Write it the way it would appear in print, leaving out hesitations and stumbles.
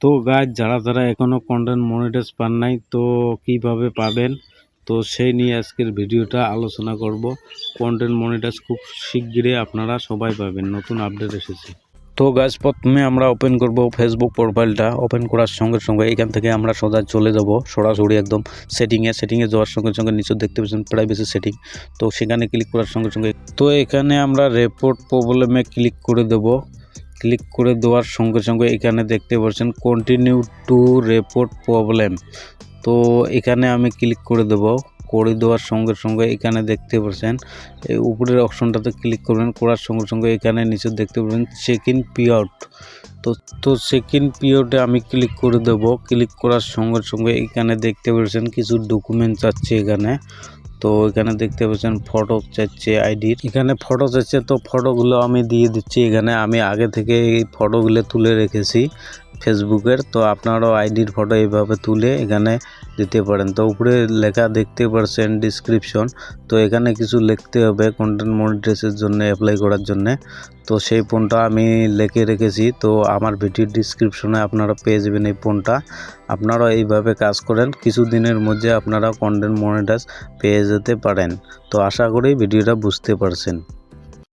তো গাইজ যারা এখনো কন্টেন্ট মনিটাইজ পান নাই তো কিভাবে পাবেন, তো সেই নিয়ে আজকের ভিডিওটা আলোচনা করব। কন্টেন্ট মনিটাইজ খুব শিগগিরই আপনারা সবাই পাবেন, নতুন আপডেট এসেছে। তো গাইজ প্রথমে আমরা ওপেন করব ফেসবুক প্রোফাইলটা। ওপেন করার সঙ্গে সঙ্গে এখান থেকে আমরা সোজা চলে যাব সরাসরি একদম সেটিংয়ে যাওয়ার সঙ্গে সঙ্গে নিচে দেখতে পাচ্ছেন প্রাইভেসি সেটিং। তো সেখানে ক্লিক করার সঙ্গে সঙ্গে তো এখানে আমরা রিপোর্ট প্রবলেমে ক্লিক করে দেব। ক্লিক করে দেওয়ার সঙ্গে সঙ্গে এখানে দেখতে পাচ্ছেন কন্টিনিউ টু রিপোর্ট প্রবলেম। তো এখানে আমি ক্লিক করে দেওয়ার সঙ্গে সঙ্গে এখানে দেখতে পাচ্ছেন এই উপরের অপশনটাতে ক্লিক করবেন। করার সঙ্গে সঙ্গে এখানে নিচে দেখতে পাবেন চেক ইন পিরিয়ড। তো চেক ইন পিরিয়ডে আমি ক্লিক করে দেব। ক্লিক করার সঙ্গে সঙ্গে এখানে দেখতে পাচ্ছেন কিছু ডকুমেন্ট চাচ্ছে এখানে। তো এখানে দেখতে পাচ্ছেন ফটো চাইছে আইডির, এখানে ফটো চাইছে। তো ফটোগুলো আমি দিয়ে দিচ্ছি। এখানে আমি আগে থেকে এই ফটোগুলো তুলে রেখেছি ফেসবুকের। তো আপনারাও আইডির ফটো এইভাবে তুলে এখানে দিতে পারেন। তো উপরে লেখা দেখতে পাচ্ছেন ডিসক্রিপশন। তো এখানে কিছু লিখতে হবে কন্টেন্ট মনিটাইজের জন্য, অ্যাপ্লাই করার জন্য। তো সেই ফোনটা আমি লিখে রেখেছি। তো আমার ভিডিওর ডিসক্রিপশনে আপনারা পেয়ে যাবেন এই ফোনটা। আপনারা এইভাবে কাজ করেন, কিছু দিনের মধ্যে আপনারা কন্টেন্ট মনিটাইজ পেয়ে যেতে পারেন। তো আশা করি ভিডিওটা বুঝতে পারছেন।